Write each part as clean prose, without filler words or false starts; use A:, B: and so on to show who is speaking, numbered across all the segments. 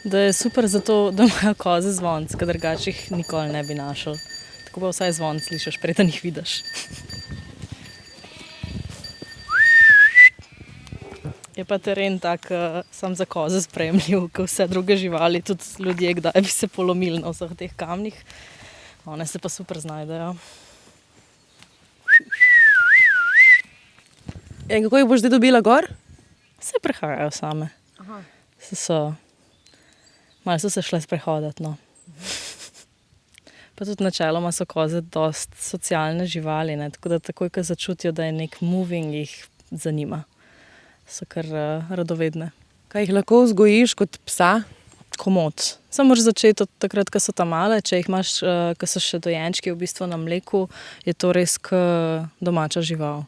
A: Da je super zato, da imajo koze zvonc, ker drugače jih nikoli ne bi našel. Tako pa vsaj zvonc slišiš, preden jih vidiš. Je pa teren tak sam za koze spremljiv, kot vse druge živali, tudi ljudje, kdaj bi se polomili na vseh teh kamnih. One se pa super znajdejo.
B: In kako jih boš zdaj dobila gor?
A: Se prehajajo same. Malo so se šle sprehodati, no. Pa tudi načeloma so koze dost socialne živali, ne? Tako da takoj, ko začutijo, da je nek moving, jih zanima. So kar radovedne.
B: Kaj jih lahko vzgojiš kot psa?
A: Komot. Samo moraš začeti od takrat, ko so tam male. Če jih imaš, ko so še dojenčki v bistvu na mleku, je to res domača žival.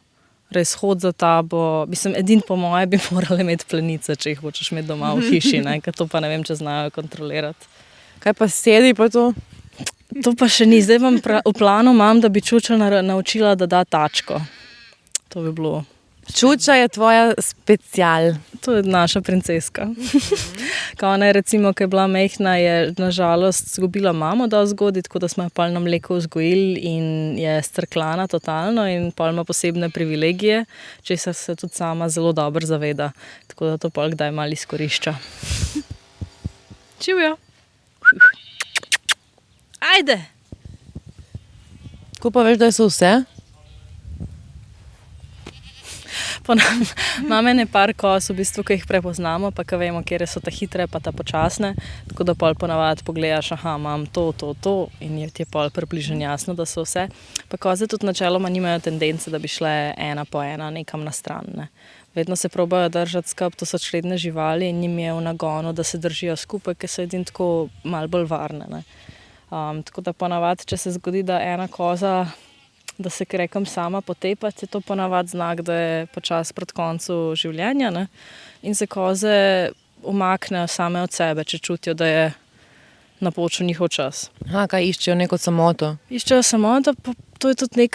A: Res hod za tabo. Edin po moje bi morali imeti plenice, če jih hočeš imeti doma v hiši, ne? Ker to pa ne vem, če znajo kontrolirati.
B: Kaj pa sedi pa to?
A: To pa še ni. Zdaj v planu imam, da bi Čuča naučila, da da tačko. To bi bilo.
B: Čuča je tvoja special.
A: To je naša princeska. Kao ona je recimo, ko je bila mehna, je nažalost zgubila mamo dosti zgodaj, tako da smo jo pol na mleku vzgojili in je strklana totalno in pol ima posebne privilegije, česar se tudi sama zelo dobro zaveda. Tako da to pol kdaj malo izkorišča. Čivjo. Ajde!
B: Kako pa veš, da so vse?
A: Imam ene par koz, v bistvu, ki jih prepoznamo, pa ki vemo, kjer so ta hitre, pa ta počasne. Tako da pol ponavadi pogledaš, imam to in ti je pol približno jasno, da so vse. Pa koze tudi načeloma nimajo tendence, da bi šle ena po ena nekam na stran. Ne. Vedno se probajo držati skupaj, to so čredne živali in njim je v nagonu, da se držijo skupaj, ker so edin tako malo bolj varne. Ne. Tako da ponavadi, če se zgodi, da ena koza da se rekam sama potepati, je to ponavadi znak, da je počas pred koncu življenja, ne? In se koze umaknejo same od sebe, če čutijo, da je napočil njihov čas.
B: Kaj iščejo neko samoto?
A: Iščejo samoto, pa to je tudi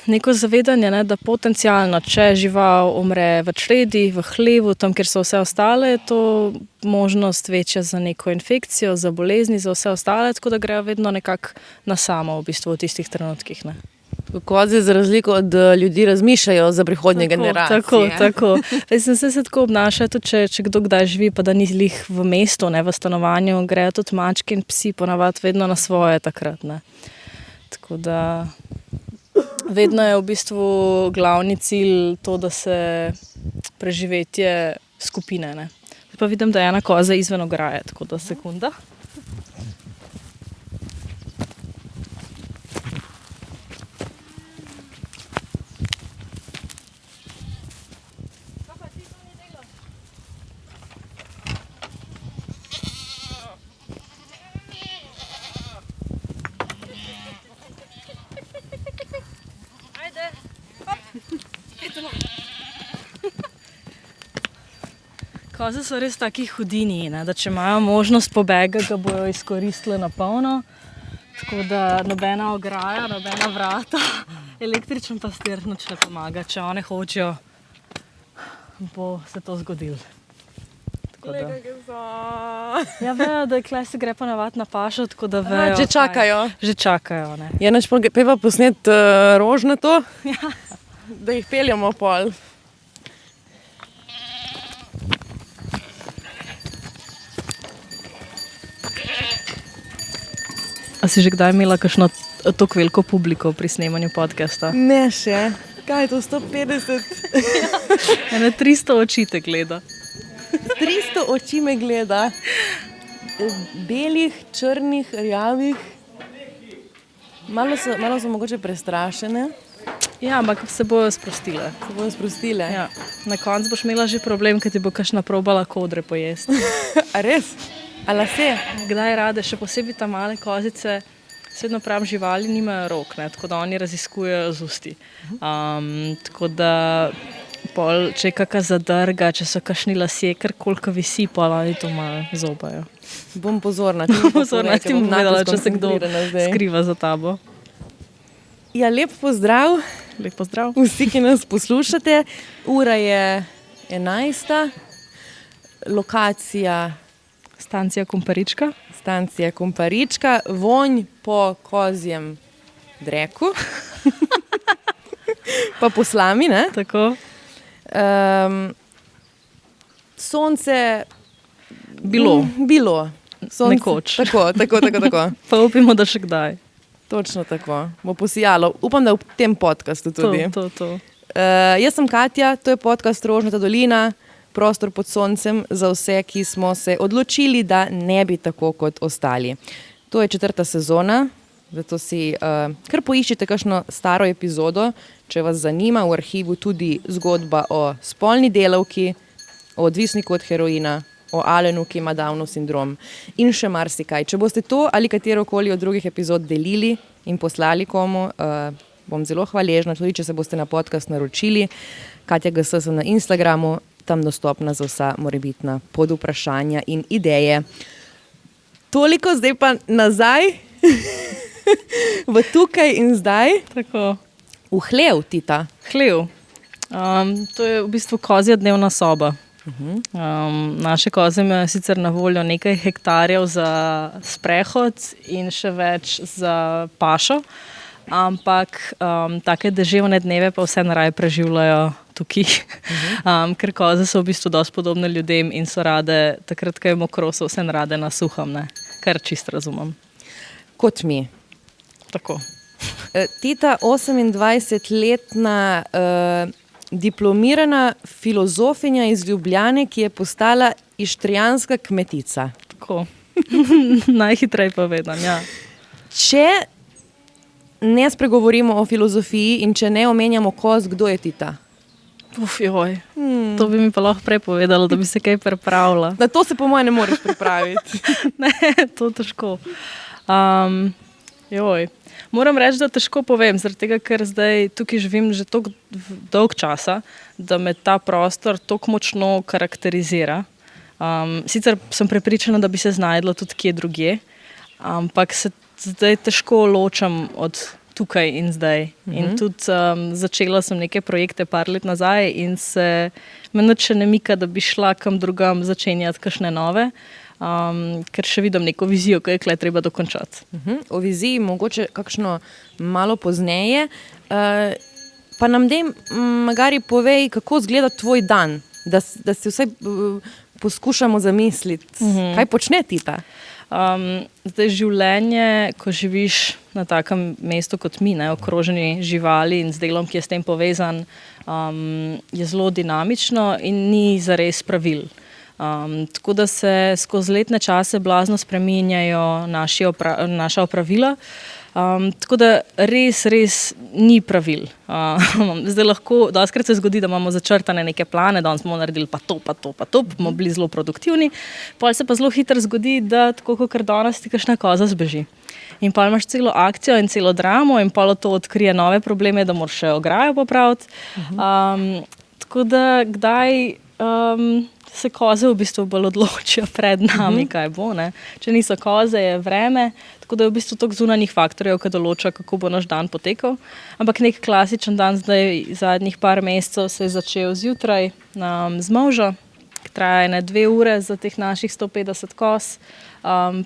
A: neko zavedanje, ne? Da potencialno, če žival umre v čredi, v hlevu, tam, kjer so vse ostale, je to možnost večja za neko infekcijo, za bolezni, za vse ostale, tako da grejo vedno nekako na samo v bistvu v tistih trenutkih, ne?
B: Koze za razliko od ljudi razmišljajo za prihodnje generacije.
A: Tako. Se tako obnašajo, tudi če kdo kdaj živi, pa da ni lih v mestu, ne, v stanovanju, grejo tudi mačke in psi ponavadi vedno na svoje takrat. Ne. Tako da vedno je v bistvu glavni cilj to, da se preživetje skupine. Ne. Pa vidim, da je ena koza izven ograje, tako da sekunda. Koze so res taki hudini, ne? Da če imajo možnost pobega, ga bojo izkoristile na polno. Tako da nobena ograja, nobena vrata, električen pastir nič ne pomaga. Če one hočejo, bo se to zgodilo. Ja, vejo, da se gre ponavadi na pašo, tako da vejo.
B: Že čakajo.
A: Že čakajo, ne.
B: Je naš peva posnet rožnato,
A: Ja.
B: da jih peljamo pol.
A: A si že kdaj imela kakšno tako veliko publiko pri snemanju podcasta?
B: Ne še. Kaj je to, 150?
A: Ene 300 oči te gleda.
B: 300 oči me gleda. Belih, črnih, rjavih. Malo so mogoče prestrašene.
A: Ja, ampak se bojo sprostile. Ja. Na koncu boš imela že problem, ker ti bo kakšna probala kodre pojesti.
B: A res? A lase?
A: Kdaj rade, še posebej ta male kozice, sedno pravim, živali nimajo rok, ne, tako da oni raziskujejo z usti. Tako da pol, če je kakšna zadrga, če so kakšni lasje, kar koliko visi, pol oni to malo zobajo.
B: Bom pozorna.
A: Ti bom povedala, če se kdo skriva za tabo.
B: Ja, lep pozdrav.
A: Lep pozdrav.
B: Vsi, ki nas poslušate. Ura je 11. Lokacija
A: Stancija Kumparička.
B: Stancija Kumparička, vonj po kozjem dreku, pa po slami, ne?
A: Tako.
B: Sonce
A: Bilo.
B: Bilo. Sonce,
A: Nekoč.
B: Tako.
A: Pa upimo, da še kdaj.
B: Točno tako. Bo posijalo. Upam, da v tem podcastu tudi.
A: To.
B: Jaz sem Katja, to je podcast Rožnata dolina, prostor pod soncem za vse, ki smo se odločili, da ne bi tako kot ostali. To je 4. sezona, zato si kar poiščite kakšno staro epizodo, če vas zanima, v arhivu tudi zgodba o spolni delavki, o odvisniku od heroina, o Alenu, ki ima Downov sindrom in še marsikaj. Če boste to ali katerokoli od drugih epizod delili in poslali komu, bom zelo hvaležna, tudi če se boste na podcast naročili. Katja GS sem na Instagramu, tam dostopna za vsa morebitna podvprašanja in ideje. Toliko, zdaj pa nazaj v tukaj in zdaj.
A: Tako.
B: V hlev, Tita.
A: Hlev. To je v bistvu kozja dnevna soba. Naše koze imajo sicer na voljo nekaj hektarjev za sprehod in še več za pašo, ampak take deževne dneve pa vse naraje preživljajo tukaj, ker koze so v bistvu dosti podobne ljudem in so rade, takrat, ko je mokro, so vse rade na suhem, ne? Kar čist razumem.
B: Kot mi.
A: Tako.
B: Tita, 28-letna diplomirana filozofinja iz Ljubljane, ki je postala ištrijanska kmetica.
A: Tako. Najhitreje povedan, ja.
B: Če ne spregovorimo o filozofiji in če ne omenjamo koz, kdo je Tita?
A: Joj. To bi mi pa lahko prej povedala, da bi se kaj pripravila.
B: Na to se po mojem ne moreš pripraviti.
A: Ne, to težko. Moram reči, da težko povem, zaradi tega, ker zdaj tukaj živim že toliko dolg časa, da me ta prostor toliko močno karakterizira. Sicer sem prepričana, da bi se znajdla tudi kje drugje, ampak se zdaj težko ločam od tukaj in zdaj. In tudi začela sem neke projekte par let nazaj in se me nič ne mika, da bi šla kam drugam začenjati kakšne nove. Ker še vidim neko vizijo, ki je treba dokončati.
B: O viziji mogoče kakšno malo pozneje. Pa nam magari povej, kako izgleda tvoj dan, da si vsaj poskušamo zamisliti. Kaj počne Tita? Zdaj
A: življenje, ko živiš na takem mestu kot mi, ne, okroženi živali in z delom, ki je s tem povezan, je zelo dinamično in ni zares pravil. Tako da se skozi letne čase blazno spreminjajo naša opravila. Tako da res ni pravil. Zdaj lahko, dostikrat se zgodi, da imamo začrtane neke plane, danes bomo naredili pa to, bomo bili zelo produktivni. Pol se pa zelo hitro zgodi, da tako kot danes ti kakšna koza zbeži. In pol imaš celo akcijo in celo dramo in pol to odkrije nove probleme, da moraš še ograjo popraviti. Tako da kdaj se koze v bistvu bolj odločijo pred nami, kaj bo, ne. Če niso koze, je vreme, tako da je v bistvu toliko zunanjih faktorjev, ki določa, kako bo naš dan potekal. Ampak nek klasičen dan zdaj zadnjih par mesecev se je začel zjutraj z molžo, ki traja 2 ure za teh naših 150 koz.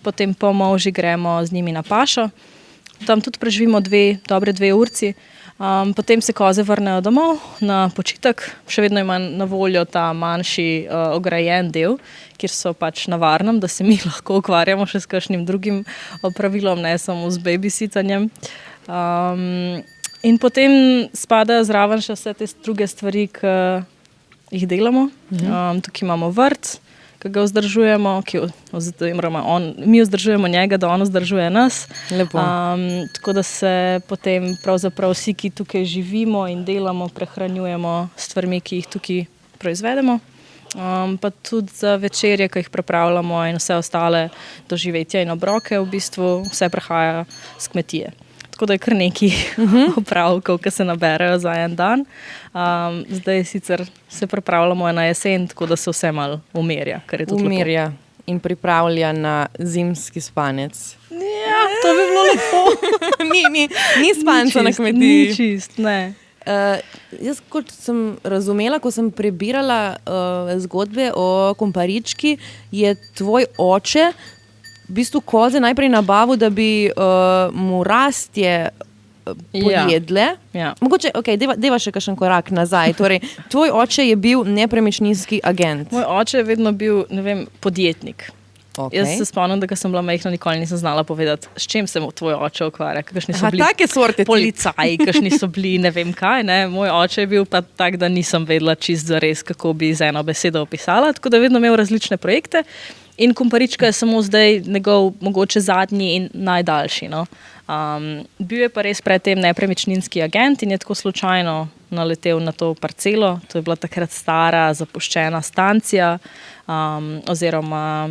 A: Potem po molži gremo z njimi na pašo. Tam tudi preživimo dobre 2 urci. Potem se koze vrnejo domov na počitek. Še vedno ima na voljo ta manjši ograjen del, kjer so pač na varnem, da se mi lahko ukvarjamo še s kakšnim drugim opravilom, ne samo z babysittanjem. In potem spadajo zraven še vse te druge stvari, ki jih delamo. Tukaj imamo vrt, ki ga vzdržujemo, mi vzdržujemo njega, da on vzdržuje nas.
B: Lepo.
A: Tako da se potem pravzaprav vsi, ki tukaj živimo in delamo, prehranjujemo s stvarmi, ki jih tukaj proizvedemo. Pa tudi za večerje, ki jih pripravljamo in vse ostale doživetja in obroke, v bistvu vse prihaja s kmetije. Tako da je kar nekaj opravkov, ki se naberejo za en dan. Zdaj sicer se pripravljamo na jesen, tako da se vse malo umirja.
B: Umirja in pripravlja na zimski spanec.
A: Ja, to bi bilo lepo.
B: Ni spanca na kmetiji.
A: Ni čist, ne.
B: Jaz, kot sem razumela, ko sem prebirala zgodbe o Komparički, je tvoj oče v bistvu koze najprej nabavil, da bi mu rastje pojedle.
A: Ja.
B: Mogoče, deva še kakšen korak nazaj. Torej, tvoj oče je bil nepremičninski agent.
A: Moj oče je vedno bil, podjetnik.
B: Okay.
A: Jaz se spomnim, da ko sem bila majhna, nikoli nisem znala povedati, s čim se tvoj oče ukvarja. Kakšni so bili
B: take sorte
A: policaji, kakšni so bili ne vem kaj. Ne? Moj oče je bil pa tak, da nisem vedela čist zares, kako bi z eno besedo opisala, tako da je vedno imel različne projekte. In Komparička je samo zdaj njegov mogoče zadnji in najdaljši. No? Bil je pa res predtem nepremičninski agent in je tako slučajno naletel na to parcelo. To je bila takrat stara, zapuščena stancija oziroma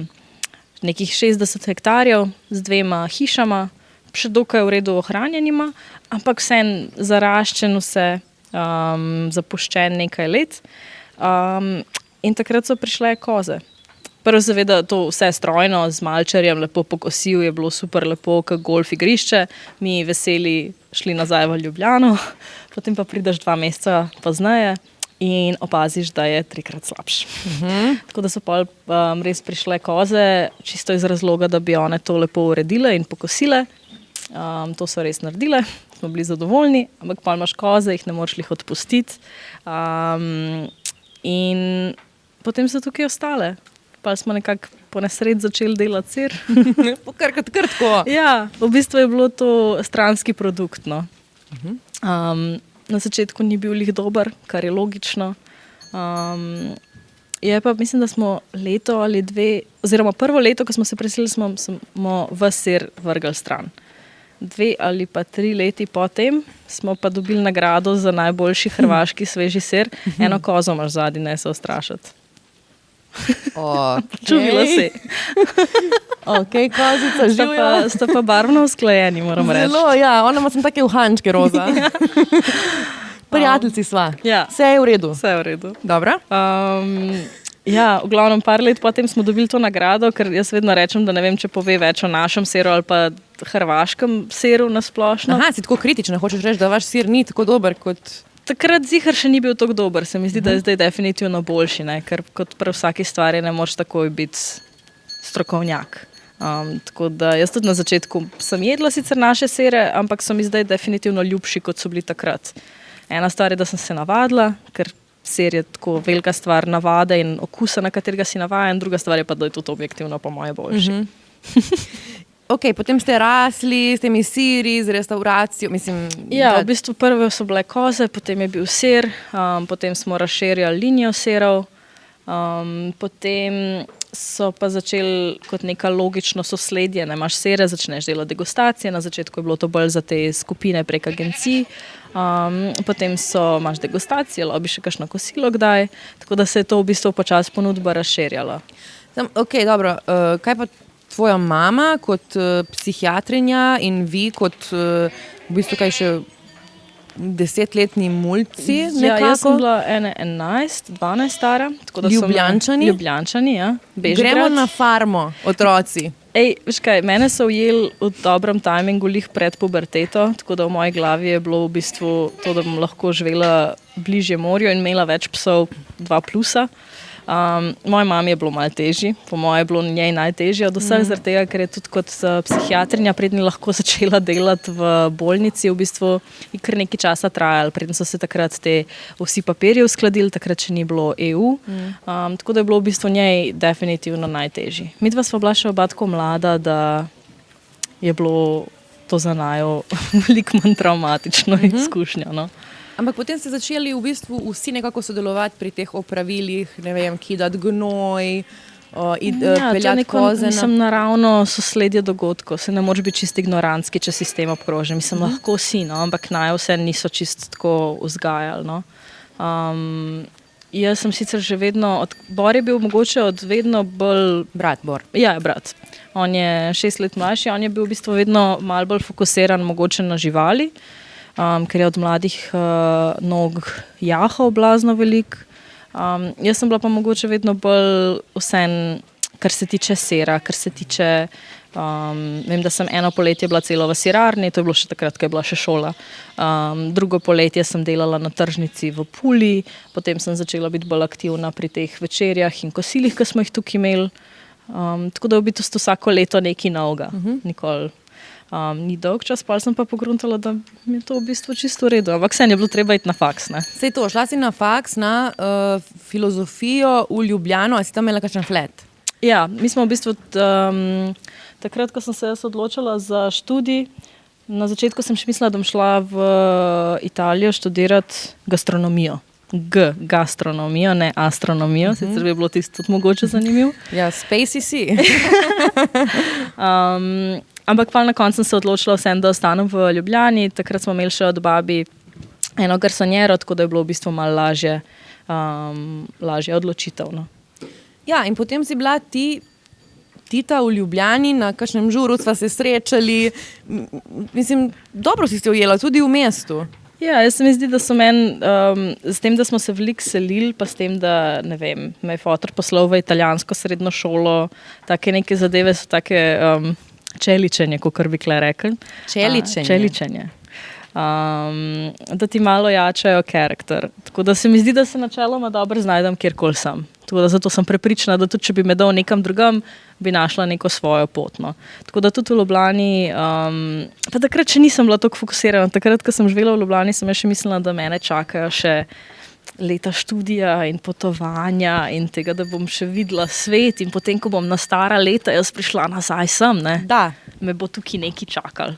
A: nekih 60 hektarjev z 2 hišama, še dokaj v redu ohranjenima, ampak vsem zaraščen vse, zapuščen nekaj let. In takrat so prišle koze. Prvo seveda to vse strojno, z malčarjem lepo pokosil, je bilo super lepo, kot golf igrišče, mi veseli šli nazaj v Ljubljano, potem pa prideš 2 meseca pozneje in opaziš, da je 3-krat slabš. Tako da so pa res prišle koze, čisto iz razloga, da bi one to lepo uredile in pokosile. To so res naredile, smo bili zadovoljni, ampak pa imaš koze, jih ne moreš jih odpustiti. In potem so tukaj ostale. Pa smo nekako po nesredi začeli delati sir.
B: Kar tako.
A: Ja, v bistvu je bilo to stranski produkt. No. Na začetku ni bil lih dober, kar je logično. Je pa, mislim, da smo leto ali 2, oziroma prvo leto, ko smo se preselili, smo ves sir vrgli stran. 2 ali pa 3 leti potem smo pa dobili nagrado za najboljši hrvaški sveži sir. Eno kozo imaš zadnji, ne se ustrašiti. Čuvila si.
B: Kozica, živela.
A: Sta pa barvno usklajeni, moram reči.
B: Zelo, ja, ona ima sem take uhančke roza. Prijateljci sva.
A: Ja.
B: Vse je v redu.
A: Vse je v redu.
B: Dobro.
A: Ja, v glavnem par let potem smo dobili to nagrado, ker jaz vedno rečem, da ne vem, če pove več o našem siru ali pa hrvaškem siru nasplošno.
B: Aha, si tako kritična, hočeš reči, da vaš sir ni tako dober kot...
A: Takrat zihar še ni bil tako dober, se mi zdi, da je zdaj definitivno boljši, ne? Ker kot pri vsaki stvari ne moreš takoj biti strokovnjak. Tako da jaz tudi na začetku sem jedla sicer naše sire, ampak so mi zdaj definitivno ljubši, kot so bili takrat. Ena stvar je, da sem se navadila, ker sir je tako velika stvar navade in okusa, na katerega si navajen, druga stvar je pa, da je tudi objektivno po moje boljši.
B: Potem ste rasli s temi siri, z restauracijo, mislim...
A: Ja, v bistvu prve so bile koze, potem je bil sir, potem smo razširjali linijo sirov, potem so pa začeli kot neka logično sosledje, ne imaš sire, začneš delati degustacije, na začetku je bilo to bolj za te skupine prek agencij, potem imaš degustacije, lobi še kakšno kosilo kdaj, tako da se je to v bistvu počas ponudba razširjala.
B: Dobro, kaj pa tvoja mama kot psihiatrinja in vi kot v bistvu kaj še 10-letni mulci nekako?
A: Ja, jaz sem bila 11-12 stara.
B: Ljubljančani?
A: Ljubljančani, ja. Bežigrad.
B: Gremo na farmo, otroci.
A: Veš kaj, mene so ujeli v dobrem tajmingu lih pred puberteto, tako da v moji glavi je bilo v bistvu to, da bom lahko živela bližje morju in imela več psov 2+. Moji mami je bilo malo težji, po moje je bilo njej najtežje od vseh, zaradi tega, ker je tudi kot psihiatrinja prednji lahko začela delati v bolnici, v bistvu je kar nekaj časa trajalo, predtem so se takrat vsi papirji uskladili, takrat še ni bilo EU, tako da je bilo v bistvu njej definitivno najtežji. Midva sva bila še oba tako mlada, da je bilo to za naju veliko manj traumatično izkušnja, no.
B: Ampak potem ste začeli v bistvu vsi nekako sodelovati pri teh opravilih, ne vem, kidati gnoj, peljati koze.
A: Mislim, naravno sosledje dogodkov, se ne moreš biti čist ignorantski, če sistem obkroži. Mislim, lahko si, no, ampak naj vse niso čist tako vzgajali, no. Jaz sem sicer že vedno, Bor je bil mogoče od vedno bolj...
B: Brat Bor.
A: Ja, brat. On je 6 let mlajši, on je bil v bistvu vedno malo bolj fokusiran mogoče na živali, ker je od mladih nog jahal blazno veliko. Jaz sem bila pa mogoče vedno bolj vsem kar se tiče sera, kar se tiče, vem, da sem eno poletje bila celo v sirarni, to je bilo še takrat, ko je bila še šola. Drugo poletje sem delala na tržnici v Puli, potem sem začela biti bolj aktivna pri teh večerjah in kosilih, ki smo jih tukaj imeli. Tako da v bistvu vsako leto nekaj novega, nikoli. Ni dolg čas, pa sem pa pogruntala, da mi je to v bistvu čisto v redu. Ampak vseeno je bilo treba iti na faks. Ne?
B: Sej to, šla si na faks, na filozofijo v Ljubljano, ali si tam imela kakšen flat?
A: Ja, mi smo v bistvu takrat, ko sem se jaz odločila za študij, na začetku sem še mislila, da bom šla v Italijo študirati gastronomijo. Gastronomijo, ne astronomijo, sicer bi bilo tisto tudi mogoče zanimivo.
B: Ja, spacey si.
A: Ampak pa na koncu sem se odločila vsem, da ostanem v Ljubljani. Takrat smo imeli še od babi eno garsonjero, tako da je bilo v bistvu malo lažje odločitev. No.
B: Ja, in potem si bila Tita v Ljubljani, na kakšnem žuru sva se srečali. Mislim, dobro si se ujela, tudi v mestu.
A: Ja, jaz se mi zdi, da so meni, s tem, da smo se veliko selili, pa s tem, da, ne vem, me je fotor poslal v italijansko srednjo šolo, take neke zadeve so take čeličenje, kakor bi kle rekli. Čeličenje. Da ti malo jačajo karakter. Tako da se mi zdi, da se načeloma dobro znajdem, kjerkoli sem. Tako da zato sem prepričana, da tudi če bi me dal nekam drugam, bi našla neko svojo pot. No. Tako da tudi v Ljubljani, pa takrat še nisem bila tako fokusirana. Takrat, ko sem živela v Ljubljani, sem še mislila, da mene čakajo še leta študija in potovanja in tega, da bom še videla svet in potem, ko bom na stara leta jaz prišla nazaj sem, ne?
B: Da.
A: Me bo tukaj nekaj čakal.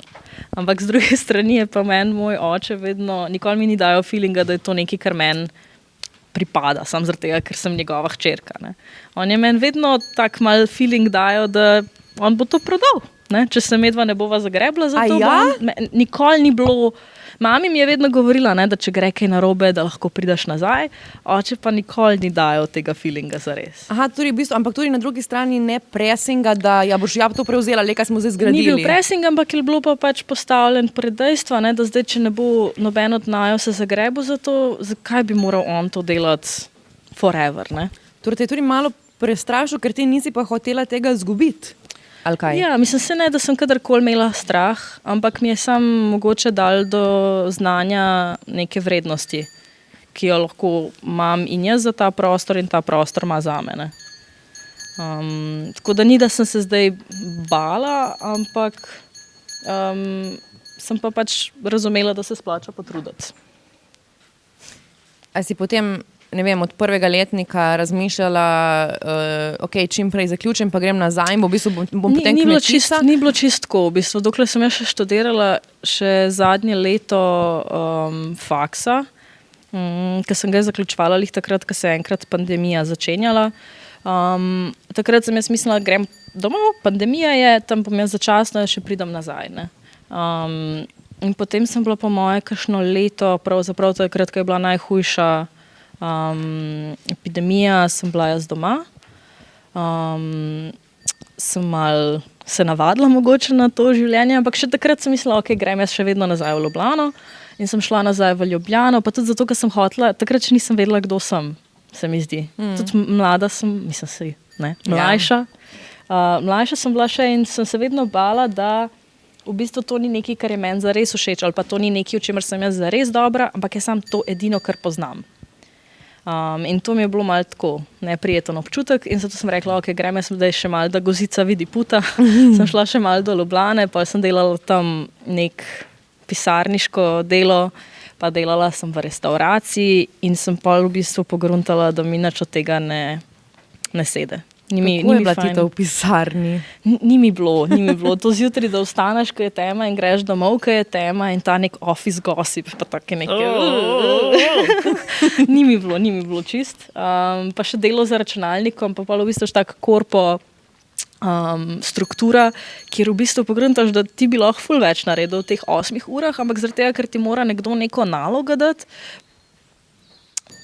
A: Ampak z druge strani je pa meni moj oče vedno, nikoli mi ni dajal feelinga, da je to nekaj, kar meni pripada, samo zaradi tega, ker sem njegova hčerka. Ne? On je meni vedno tak mal feeling dajal, da on bo to prodal. Ne? Če se medva ne bova zagrebla za to, nikoli ni bilo. Mami mi je vedno govorila, ne, da če gre kaj narobe, da lahko prideš nazaj, oče pa nikoli ni dajal tega feelinga zares.
B: Aha, tudi v bistvu, ampak tudi na drugi strani ne presinga, da boš to prevzela, le kaj smo zdaj zgradili.
A: Ni bil pressing, ampak je bilo pa pač postavljen pred dejstva, ne, da zdaj, če ne bo noben od naju se zagrebil za to, zakaj bi moral on to delati forever, ne?
B: Torej te je tudi malo prestrašil, ker ti nisi pa hotela tega zgubiti.
A: Ja, mislim se ne, da sem kadarkoli imela strah, ampak mi je sam mogoče dal do znanja neke vrednosti, ki jo lahko imam in jaz za ta prostor in ta prostor ima za mene. Tako da ni, da sem se zdaj bala, ampak sem pa pač razumela, da se splača potruditi.
B: A si potem, ne vem, od prvega letnika razmišljala, čim prej zaključim, pa grem nazaj, v bistvu bom potem kmetisa?
A: Ni bilo čistko, v bistvu, dokler sem še študirala še zadnje leto faksa, ker sem ga zaključvala takrat, ko se je enkrat pandemija začenjala. Takrat sem jaz mislila, grem domov, pandemija je, tam bom jaz začasno, še pridem nazaj. Ne? In potem sem bila po moje kakšno leto, pravzaprav takrat, ko je bila najhujša epidemija, sem bila jaz doma. Sem malo se navadila mogoče na to življenje, ampak še takrat sem mislila, grem jaz še vedno nazaj v Ljubljano in sem šla nazaj v Ljubljano, pa tudi zato, ker sem hotela, takrat še nisem vedela, kdo sem, se mi zdi. Tudi mlada sem, mislim si, ne, mlajša. Mlajša sem bila še in sem se vedno bala, da v bistvu to ni nekaj, kar je meni zares všeč, ali pa to ni nekaj, v čemer sem jaz zares dobra, ampak je samo to edino, kar poznam. In to mi je bilo malo tako neprijeten občutek in zato sem rekla, grem jaz zdaj še malo, da gozica vidi puta. Sem šla še malo do Ljubljane, pa sem delala tam nek pisarniško delo, pa delala sem v restauraciji in sem pa v bistvu pogruntala, da mi nič od tega ne sede.
B: Kako je bila Tita v pisarni?
A: Ni mi bilo. To zjutraj, da vstaneš, ko je tema in greš domov, ko je tema in ta nek office gossip, pa take neke... Ni mi bilo čist. Pa še delo za računalnikom, pa v bistvu tak korpo struktura, kjer v bistvu pogruntaš, da ti bi lahko ful več naredil v teh 8 urah, ampak zaradi tega, ker ti mora nekdo neko nalogo dati,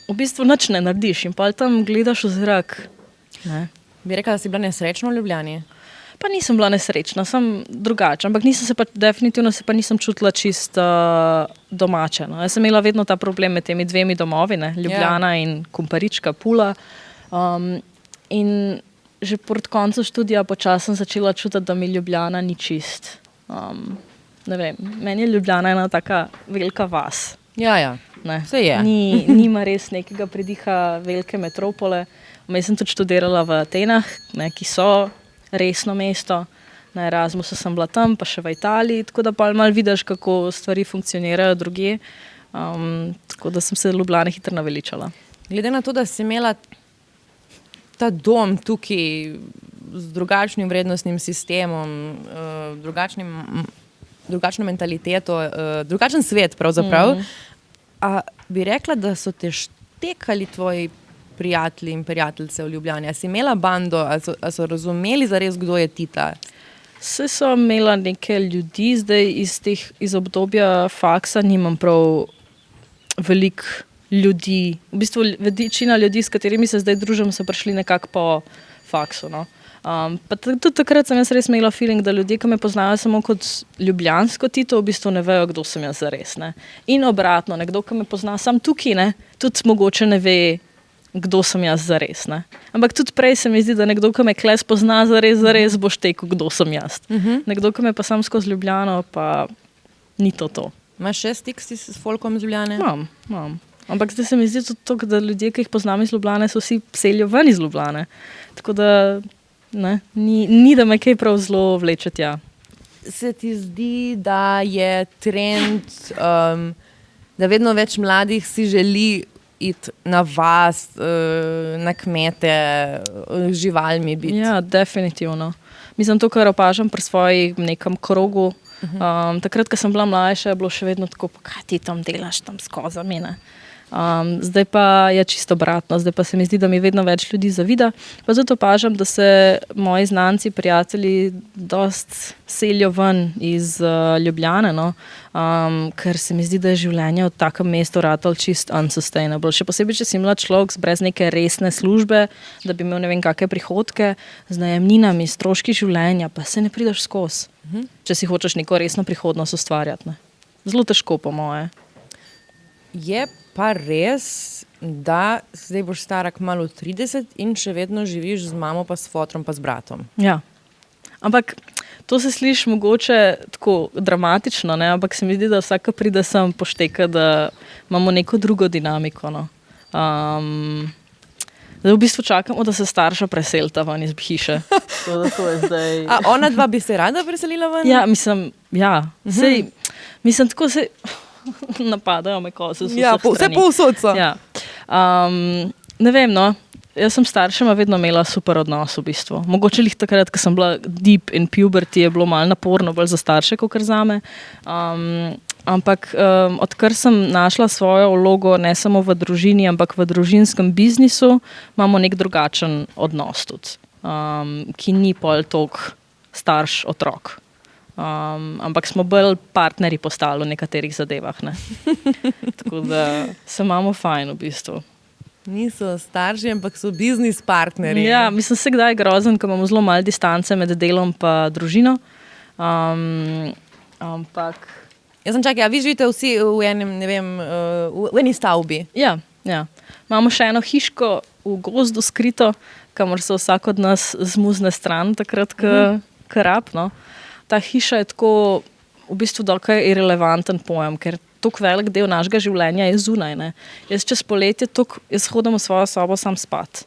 A: v bistvu nič ne narediš in pa tam gledaš v zrak. Ne?
B: Bi rekla, da si bila nesrečna v Ljubljani?
A: Pa nisem bila nesrečna, sem drugačna, ampak definitivno se pa nisem čutila čist domače. No. Jaz sem imela vedno ta problem med temi dvemi domovi, ne? Ljubljana in Kumparička, Pula. In že proti koncu študija počasno začela čutiti, da mi Ljubljana ni čist. Ne vem, meni je Ljubljana ena taka velika vas.
B: Ja,
A: Ne.
B: se je.
A: Nima res nekega pridiha velike metropole. Vmes sem tudi študirala v Atenah, ne, ki so resno mesto. Na Erasmusu sem bila tam, pa še v Italiji, tako da pa malo vidiš, kako stvari funkcionirajo drugje. Tako da sem se Ljubljane hitro naveličala.
B: Glede na to, da si imela ta dom tukaj z drugačnim vrednostnim sistemom, drugačno mentaliteto, drugačen svet pravzaprav, a bi rekla, da so te štekali tvoji prijatelji in prijateljice v Ljubljani? A si imela bando, a so razumeli zares, kdo je Tita?
A: Vse so imela neke ljudi, zdaj iz obdobja faksa nimam prav veliko ljudi. V bistvu večina ljudi, s katerimi se zdaj družim, so prišli nekako po faksu. No. Pa tudi takrat sem jaz res imela feeling, da ljudje, ki me poznajo samo kot ljubljansko Tito, v bistvu ne vejo, kdo sem jaz zares. Ne. In obratno, nekdo, ki me pozna sam tukaj, ne, tudi mogoče ne ve, kdo sem jaz zares. Ne. Ampak tudi prej se mi zdi, da nekdo, ki me kles pozna zares boš tekel, kdo sem jaz. Nekdo, ki me pa sam skozi Ljubljano, pa ni to.
B: Imaš še stik s folkom iz Ljubljane?
A: Imam. Ampak zdaj se mi zdi tudi to, da ljudje, ki jih poznam iz Ljubljane, so vsi selijo ven iz Ljubljane. Tako da ne, ni da me kaj prav zelo vleče tja.
B: Se ti zdi, da je trend, da vedno več mladih si želi iti na vas, na kmete, z živalmi biti?
A: Ja, definitivno. Mislim, to, kar opažam pri svojem nekem krogu. Takrat, ko sem bila mlajša, je bilo še vedno tako, kaj ti tam delaš tam s kozami, ne? Zdaj pa je čisto obratno, zdaj pa se mi zdi, da mi vedno več ljudi zavida. Pa zato opažam, da se moji znanci, prijatelji dost selijo ven iz Ljubljane, no? Ker se mi zdi, da je življenje v takem mestu ratalo čist unsustainable. Še posebej, če si mlad človek brez neke resne službe, da bi imel ne vem kakšne prihodke, z najemninami, stroški življenja, pa se ne prideš skozi. Če si hočeš neko resno prihodnost ustvarjati. Ne? Zelo težko, po moje.
B: Je pa res, da zdaj boš stara kmalu 30 in še vedno živiš z mamo, pa s fotrom, pa s bratom.
A: Ja. Ampak to se sliši mogoče tako dramatično, ne? Ampak se mi zdi, da vsaka pride sem pošteka, da imamo neko drugo dinamiko. No? Zdaj v bistvu čakamo, da se starša preselita ven iz hiše. To je zdaj...
B: A ona dva bi se rada preselila ven?
A: Ja, mislim, Sej, mislim, tako se napadajo me koze z vseh strani.
B: Vse povsod so.
A: Ja. Ne vem, no. Jaz sem staršema vedno imela super odnos v bistvu. Mogoče lih takrat, ko sem bila deep in puberty, je bilo malo naporno, bolj za starše, kakor zame. Ampak odkar sem našla svojo vlogo ne samo v družini, ampak v družinskem biznisu, imamo nek drugačen odnos tudi, ki ni pol toliko starš-otrok. Ampak smo bolj partnerji postali v nekaterih zadevah. Ne? Tako da se imamo fajn v bistvu.
B: Niso starši, ampak so biznis partnerji.
A: Ja, mislim, se kdaj grozen, ko imamo zelo malo distance med delom pa družino. Ampak...
B: Jaz sem čakaj, a vi živite vsi v enem, ne vem, v eni stavbi?
A: Ja. Imamo še eno hiško v gozdu skrito, kamor se vsak od nas zmuzne stran, takrat, ko rab, no. Ta hiša je tako v bistvu dokaj irrelevanten pojem, ker toliko velik del našega življenja je zunaj. Ne. Jaz čez poletje jaz hodim v svojo sobo sam spat.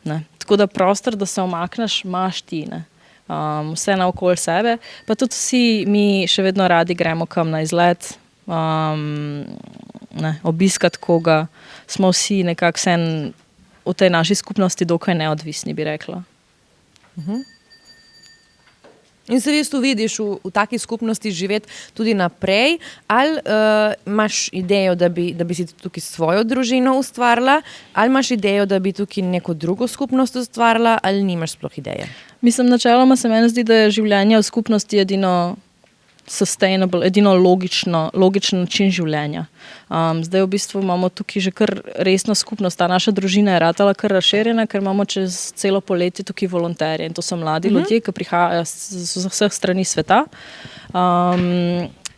A: Ne. Tako da prostor, da se omakneš, imaš ti. Ne. Vse naokoli sebe. Pa tudi vsi mi še vedno radi gremo kam na izlet, obiskat koga. Smo vsi nekako v tej naši skupnosti dokaj neodvisni, bi rekla.
B: In se res tu vidiš v taki skupnosti živeti tudi naprej, ali imaš idejo, da bi si tukaj svojo družino ustvarila, ali imaš idejo, da bi tukaj neko drugo skupnost ustvarila, ali nimaš sploh ideje?
A: Mislim, načeloma se meni zdi, da je življenje v skupnosti edino sustainable, edino logičen način življenja. Zdaj v bistvu imamo tukaj že kar resno skupnost. Ta naša družina je ratala kar razširjena, ker imamo čez celo poletje tukaj volonterje in to so mladi ljudje, ki prihajajo z vseh strani sveta.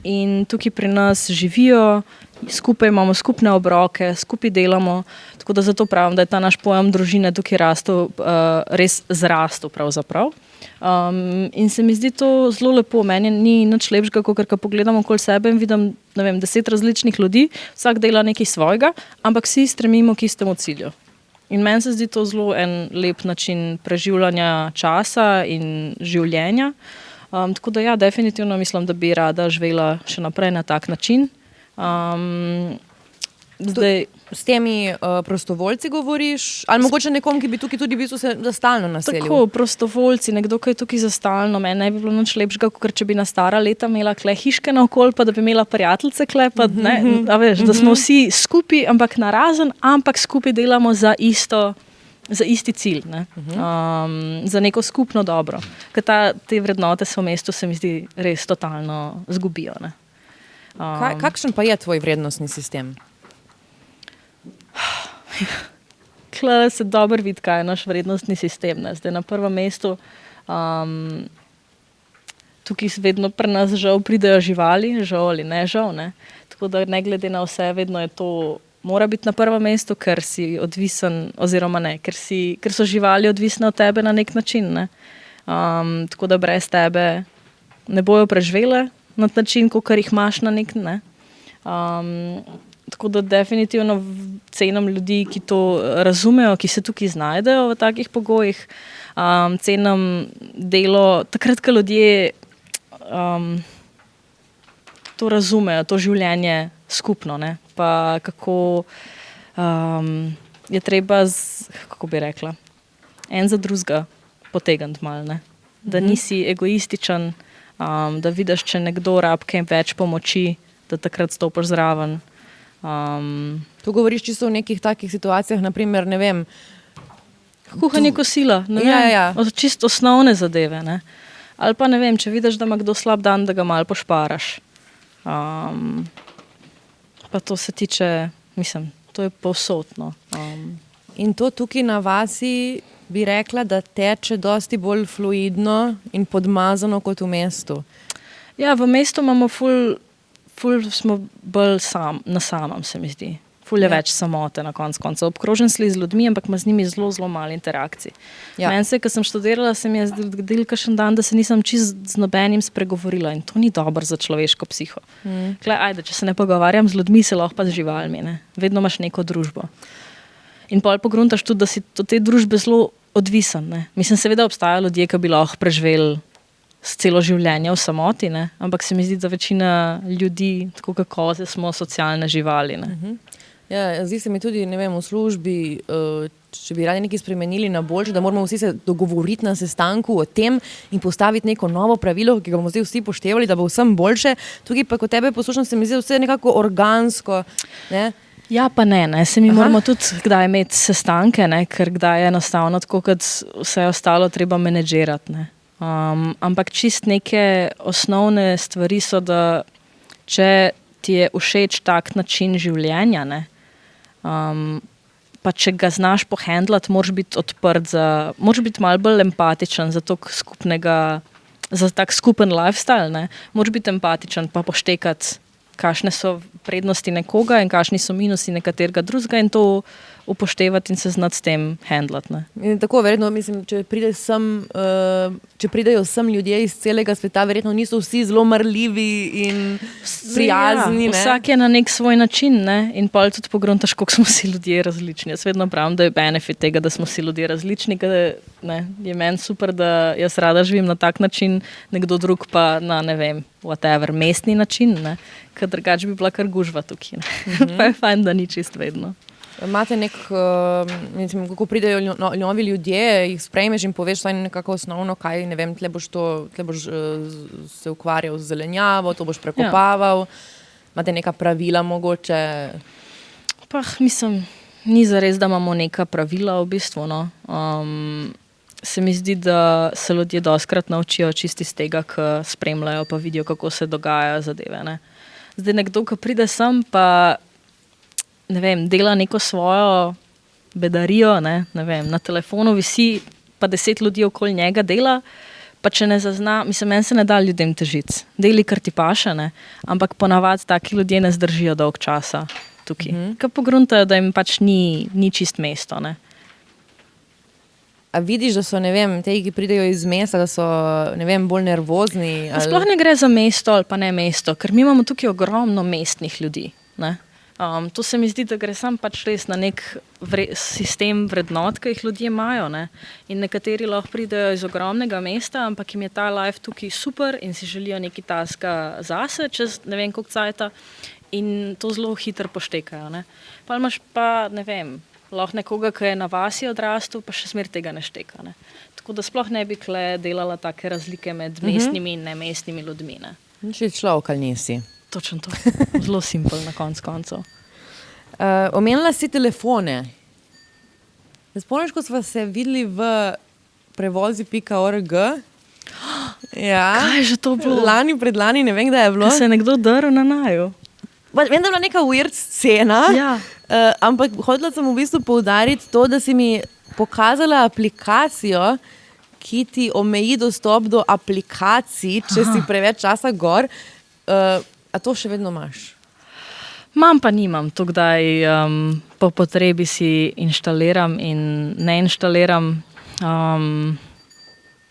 A: in tukaj pri nas živijo, skupaj imamo skupne obroke, skupaj delamo, tako da zato pravim, da je ta naš pojem družine tukaj rastel, res zrastel pravzaprav. In se mi zdi to zelo lepo, meni ni nič lepšega, kot ko pogledam okoli sebe in vidim, 10 različnih ljudi, vsak dela nekaj svojega, ampak vsi stremimo k istemu cilju. In meni se zdi to zelo en lep način preživljanja časa in življenja. Tako da ja, definitivno mislim, da bi rada živela še naprej na tak način. Zdaj,
B: s temi prostovoljci govoriš? Ali mogoče nekom, ki bi tukaj tudi v bistvu se za stalno naselil?
A: Tako, prostovoljci, nekdo, ki je tukaj za stalno. Meni ne bi bilo nič lepšega, kot če bi na stara leta imela kle hiške naokoli, pa da bi imela prijateljice kle, pa ne, a veš, da smo vsi skupaj, ampak narazen, ampak skupaj delamo za isti cilj, ne? Za neko skupno dobro. Ker te vrednote se v mestu, se mi zdi, res totalno zgubijo. Ne?
B: Kakšen pa je tvoj vrednostni sistem?
A: Kle se dobro vidi, kaj je naš vrednostni sistem. Ne? Zdaj na prvem mestu tukaj vedno pri nas žal pridejo živali, žal ali ne žal. Ne? Tako da ne glede na vse, vedno je to mora biti na prvem mestu, ker si odvisen, oziroma ne, ker so živali odvisne od tebe na nek način. Ne? Tako da brez tebe ne bojo preživele na način, kot jih imaš na nek ne. Tako da definitivno cenim ljudi, ki to razumejo, ki se tukaj znajdejo v takih pogojih. Cenim delo, takrat, ko ljudje to razumejo, to življenje skupno, ne? Pa kako je treba, kako bi rekla, en za drugega potegniti malo, ne? Da nisi egoističen, da vidiš, če nekdo rab kaj več pomoči, da takrat stopiš zraven.
B: Tu govoriš čisto v nekih takih situacijah, naprimer, ne vem,
A: kuhanje kosila, ne vem, čisto osnovne zadeve, ne? Ali pa ne vem, če vidiš, da ima kdo slab dan, da ga malo pošparaš. Pa to se tiče, mislim, to je povsod, no.
B: In to tukaj na vasi bi rekla, da teče dosti bolj fluidno in podmazano kot v mestu.
A: Ja, v mestu imamo ful smo bolj na samem, se mi zdi. Ful je več samote na koncu. Obkrožen si z ljudmi, ampak ima z njimi zelo, zelo malo interakcij. Meni se, ko sem študirala, se mi je zgodil kakšen dan, da se nisem čisto z nobenim spregovorila in to ni dobro za človeško psiho. Ajde, če se ne pogovarjam z ljudmi, se lahko pa z živalmi, ne? Vedno imaš neko družbo. In pol pogruntaš tudi, da si od te družbe zelo odvisen, ne? Mislim, seveda obstajajo ljudje, ki bi lahko preživeli s celo življenje v samoti, ne? Ampak se mi zdi, da večina ljudi, tako kot koze, smo socialne živali, ne?
B: Ja, zdi se mi tudi, ne vem, v službi, če bi radi nekaj spremenili na boljše, da moramo vsi se dogovoriti na sestanku o tem in postaviti neko novo pravilo, ki ga bomo zdaj vsi poštevali, da bo vsem boljše. Tukaj pa, ko tebe poslušam, se mi zdi vse nekako organsko, ne?
A: Ja, pa ne. Se mi moramo tudi kdaj imeti sestanke, ne? Ker kdaj je enostavno tako, kot vse ostalo treba menedžirati, ne? Ampak čist neke osnovne stvari so, da če ti je všeč tak način življenja, ne? Pa če ga znaš pohendlati, moraš biti odprt moraš biti malo bolj empatičen za tak skupen lifestyle, ne? Moraš biti empatičen pa poštekati, kakšne so prednosti nekoga in kakšni so minusi nekaterega drugega in to upoštevati in se znati s tem handlati, ne?
B: In tako, verjetno, mislim, če pridejo sem ljudje iz celega sveta, verjetno niso vsi zelo marljivi in prijazni, ne?
A: Vsak je na nek svoj način, ne? In pol tudi pogruntaš, koliko smo vsi ljudje različni. Jaz vedno pravim, da je benefit tega, da smo vsi ljudje različni, ker je meni super, da jaz rada živim na tak način, nekdo drug pa na, ne vem, whatever, mestni način, ne? Ker drugače bi bila kar gužva tukaj, ne? Pa je fajn, da ni čist vedno.
B: Imate kako pridejo novi ljudje, jih sprejmeš in poveš vsaj nekako osnovno, kaj, ne vem, tle boš se ukvarjal z zelenjavo, to boš prekopaval, imate neka pravila mogoče?
A: Mislim, ni zares, da imamo neka pravila v bistvu, no. Se mi zdi, da se ljudje dostikrat naučijo čisto iz tega, ko spremljajo pa vidijo, kako se dogajajo zadeve, ne. Zdaj nekdo, ko pride sem, pa ne vem, dela neko svojo bedarijo, ne vem, na telefonu visi, pa 10 ljudi okoli njega dela, Pa če ne zazna, mislim, meni se ne da ljudem težiti. Deli, kar ti paše, ne? Ampak ponavadi taki ljudje ne zdržijo dolg časa tukaj. Ker pogruntajo, da jim pač ni čist mesto, ne?
B: A vidiš, da so, ne vem, te, ki pridejo iz mesta, da so, ne vem, bolj nervozni?
A: Ali... Sploh ne gre za mesto ali pa ne mesto, ker mi imamo tukaj ogromno mestnih ljudi, ne? To se mi zdi, da gre sam pač res na nek sistem vrednot, ki jih ljudje imajo, ne? In nekateri lahko pridejo iz ogromnega mesta, ampak jim je ta life tukaj super in si želijo nekaj taska zase, čez ne vem koliko cajta, in to zelo hitro poštekajo, ne? Pa imaš pa, ne vem, lahko nekoga, ki je na vasi odrastel, pa še smer tega ne šteka, ne? Tako da sploh ne bi kle delala take razlike med mestnimi in nemestnimi ljudmi, ne?
B: Če človek ali nisi.
A: Točno to. Zelo simpel na koncu.
B: Omenila si telefone. Spomniš, ko smo se videli v prevozi.org? Ja.
A: Kaj je že to bilo?
B: Lani, predlani, ne vem, kdaj je bilo.
A: Ko se je nekdo drl na naju.
B: Vem, da je bila neka weird scena,
A: Ja.
B: ampak hotela sem v bistvu poudariti to, da si mi pokazala aplikacijo, ki ti omeji dostop do aplikacij, če si preveč časa gor. A to še vedno imaš?
A: Imam pa nimam. To kdaj po potrebi si inštaliram in ne inštaliram.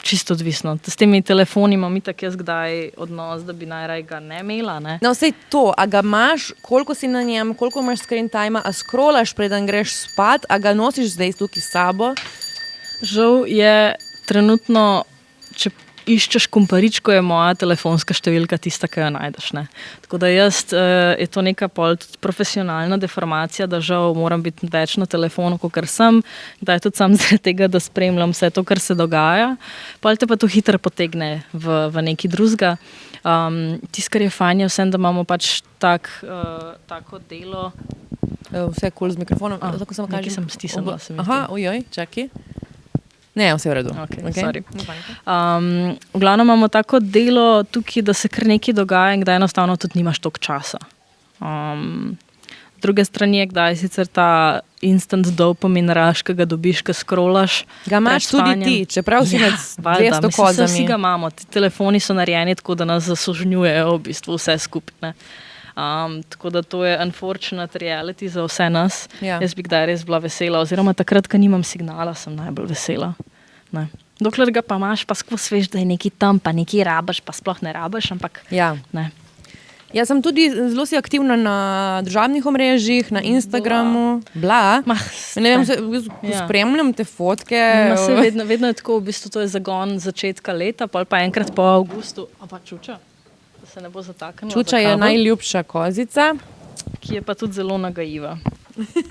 A: Čisto odvisno. S temi telefoni imam itak jaz kdaj odnos, da bi najraje ga ne imela, ne?
B: No, vsej to, a ga imaš, koliko si na njem, koliko imaš screen time, a scrollaš, preden greš spat, a ga nosiš zdaj tukaj s sabo?
A: Žal je trenutno, če iščeš kumparičko, je moja telefonska številka tista, ki jo najdeš, ne. Tako da jaz, je to neka profesionalna deformacija, da žal moram biti več na telefonu, kakor sem, da je tudi sam zaradi tega, da spremljam vse to, kar se dogaja. Pol te pa to hitro potegne v nekaj drugega. Tisto, kar je fajn, je vsem, da imamo pač tako delo.
B: Vse cool z mikrofonom.
A: Nekaj sem stisnila, se mi zdi.
B: Aha, ojoj, čakaj. Ne, vse v redu.
A: Okay. V glavnem imamo tako delo tukaj, da se kar nekaj dogaja in kdaj enostavno tudi nimaš toliko časa. Druge strani je, kdaj sicer ta instant dopamine rush, ki ga dobiš, ki scrollaš.
B: Ga imaš tudi ti, čeprav si med 200 kozami.
A: Vsi ga imamo. Ti telefoni so narejeni tako, da nas zasužnjujejo v bistvu vse skupine. Tako da to je unfortunate reality za vse nas.
B: Ja.
A: Jaz bi kdaj res bila vesela, oziroma takrat, ko nimam signala, sem najbolj vesela. Ne. Dokler ga pa imaš, pa skozi veš, da je nekaj tam, pa nekaj rabiš, pa sploh ne rabiš, ampak
B: ja.
A: Ne.
B: Ja, sem tudi zelo si aktivna na družabnih omrežjih, na Instagramu. Ne vem, spremljam te fotke.
A: Vedno je tako, v bistvu to je zagon začetka leta, pa enkrat po avgustu. A pa Čuča? Se ne bo zataknila.
B: Čuča je najljubša kozica.
A: Ki je pa tudi zelo nagajiva.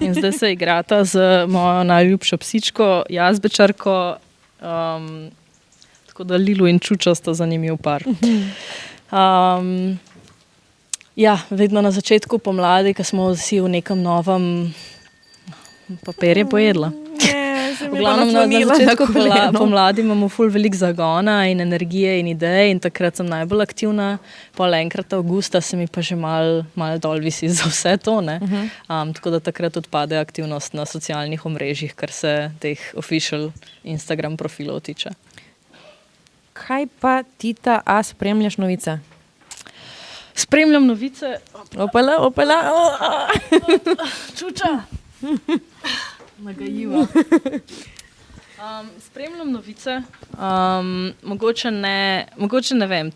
A: In zdaj se igrata z mojo najljubšo psičko, jazbečarko, tako da Lilu in Čuča sta zanimiv par. Ja, vedno na začetku pomladi, ko smo vsi v nekem novem papirju pojedla. V glavnem na začetku pomladi imamo ful veliko zagona in energije in idej in takrat sem najbolj aktivna. Pol enkrat avgusta se mi pa že mal dol visi za vse to, ne. Tako da takrat odpade aktivnost na socialnih omrežjih, kar se teh official Instagram profilov tiče.
B: Kaj pa Tita, a spremljaš novice?
A: Spremljam novice.
B: Opala.
A: Čuča! Nagajiva. Spremljam novice, mogoče ne vem,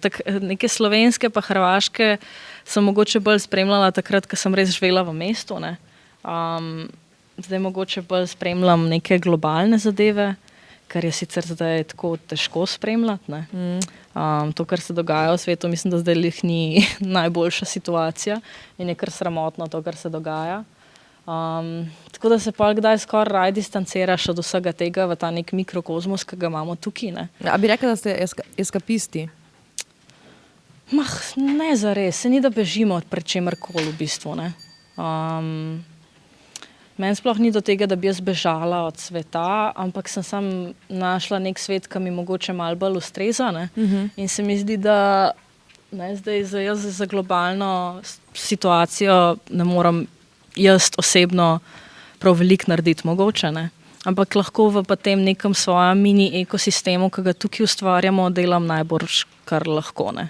A: neke slovenske pa hrvaške sem mogoče bolj spremljala takrat, ko sem res živela v mestu, ne. Zdaj mogoče bolj spremljam neke globalne zadeve, kar je sicer zdaj tako težko spremljati, ne. To, kar se dogaja v svetu, mislim, da zdaj ni najboljša situacija in je kar sramotno to, kar se dogaja. Tako da se pa kdaj skoraj raj distanciraš od vsega tega v ta nek mikrokozmos, ki ga imamo tukaj, ne.
B: A bi rekla, da ste eskapisti?
A: Ne zares, se ni da bežimo pred čemerkoli v bistvu, ne. Meni sploh ni do tega, da bi jaz bežala od sveta, ampak sem sam našla nek svet, ki mi mogoče malo bolj ustreza, ne. In se mi zdi, da zdaj jaz za globalno situacijo ne moram jaz osebno prav veliko narediti mogoče, ne. Ampak lahko v pa tem nekem svojem mini ekosistemu, ki ga tukaj ustvarjamo, delam najbolj, kar lahko. Ne.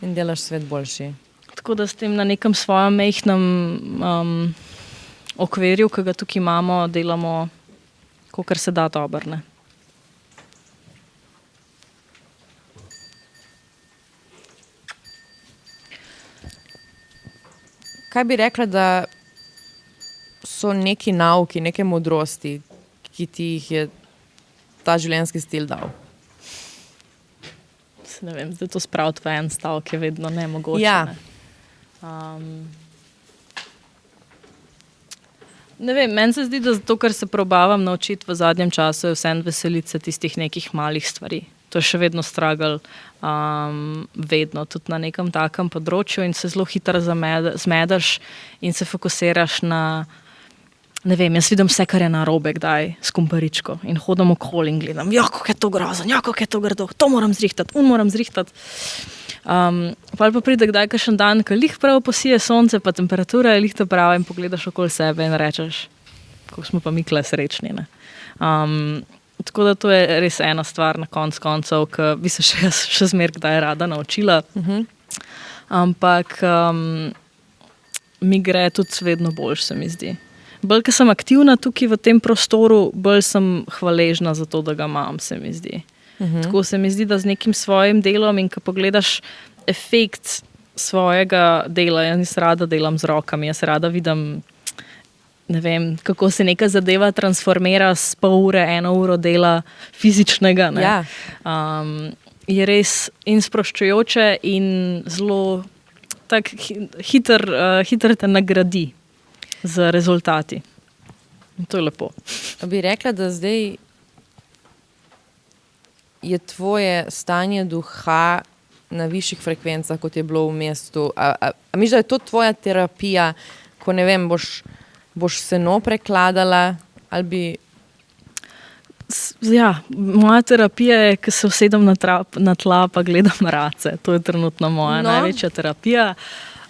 B: In delaš svet boljši.
A: Tako da s tem na nekem svojem majhnem okvirju, ki ga tukaj imamo, delamo, kolikor se da dobro. Ne.
B: Kaj bi rekla, da so neki nauki, neke modrosti, ki ti jih je ta življenjski stil dal?
A: Ne vem, zdaj to spraviti v en stavek je vedno nemogoče.
B: Ja.
A: Ne vem, meni se zdi, da zato, ker se probavam naučiti v zadnjem času, je vseeno veseliti se tistih nekih malih stvari. To je še vedno struggle, vedno, tudi na nekem takem področju in se zelo hitro zmedeš in se fokusiraš na, ne vem, jaz vidim vse, kar je narobe kdaj s kumparičko in hodim okoli in gledam, kako je to grozno, kako je to grdo, to moram zrihtati, moram zrihtati. Pa pride kdaj kakšen dan, ko lih prav posije sonce, pa temperatura je lih ta prava in pogledaš okoli sebe in rečeš, kako smo pa mi kle srečni. Ne? Tako da to je res ena stvar na koncev, ki bi se še zmer kdaj rada naučila. Ampak mi gre tudi vedno boljš, se mi zdi. Bolj, ko sem aktivna tukaj v tem prostoru, bolj sem hvaležna za to, da ga imam, se mi zdi. Tako se mi zdi, da z nekim svojim delom in ko pogledaš efekt svojega dela, jaz rada delam z rokami, jaz rada vidim, ne vem, kako se neka zadeva transformira z pol ure, 1 uro dela fizičnega. Ne?
B: Ja.
A: Je res in sproščujoče in zelo tak hiter te nagradi z rezultati. In to je lepo.
B: Bi rekla, da zdaj je tvoje stanje duha na višjih frekvencah, kot je bilo v mestu. A misliš, da je to tvoja terapija, ko ne vem, boš seno prekladala ali bi...
A: Ja, moja terapija je, ko se usedem na tla pa gledam race. To je trenutno moja največja terapija.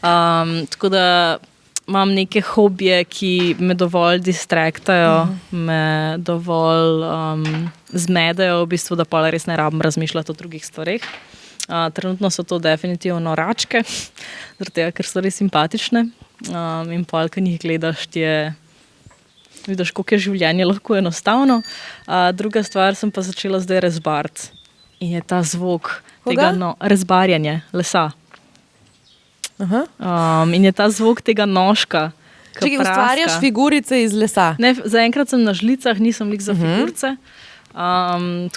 A: Tako da imam neke hobije, ki me dovolj distraktajo, me dovolj zmedejo, v bistvu, da pa res ne rabim razmišljati o drugih stvareh. Trenutno so to definitivno račke, zaradi tega, ker so res simpatične. In pol, ko njih gledaš, vidiš, koliko je življenje lahko enostavno. Druga stvar sem pa začela zdaj rezbariti. In je ta zvok tega rezbarjanje lesa. In je ta zvok tega nožka, ki praska.
B: Ustvarjaš figurice iz lesa?
A: Ne, zaenkrat sem na žlicah, nisem lik za figurice.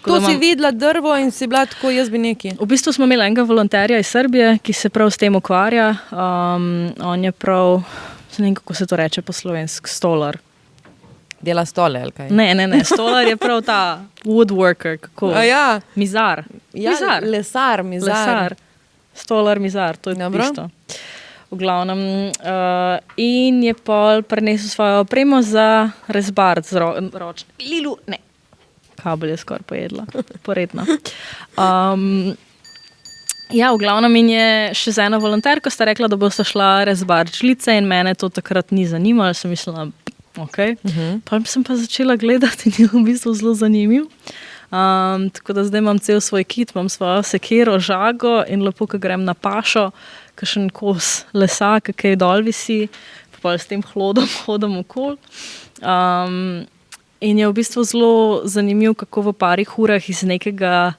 B: To si videla drvo in si bila tako, jaz bi neki.
A: V bistvu smo imeli enega volonterja iz Srbije, ki se prav s tem ukvarja. On je prav, ne vem, kako se to reče po slovensk, stolar.
B: Dela stole, ali kaj?
A: Ne, stolar je prav ta woodworker, kako?
B: Ja.
A: Mizar.
B: Ja, lesar, mizar.
A: Stolar, mizar, to je isto. V glavnem. In je pol prinesel svojo opremo za rezbar z ročno. Lilu, ne. Kabel je skoraj pojedla. Poredno. Ja, v glavnem in je še z eno volonterko sta rekla, da bo sta šla rezbar žlice in mene to takrat ni zanimalo. Sem mislila, ok. Pa sem pa začela gledati in je v bistvu zelo zanimiv. Tako da zdaj imam cel svoj kit, imam svojo sekero, žago in lepo, ko grem na pašo, kakšen kos lesa, kaj dol visi, pa s tem hlodom hodim okoli. In je v bistvu zelo zanimiv, kako v parih urah iz nekega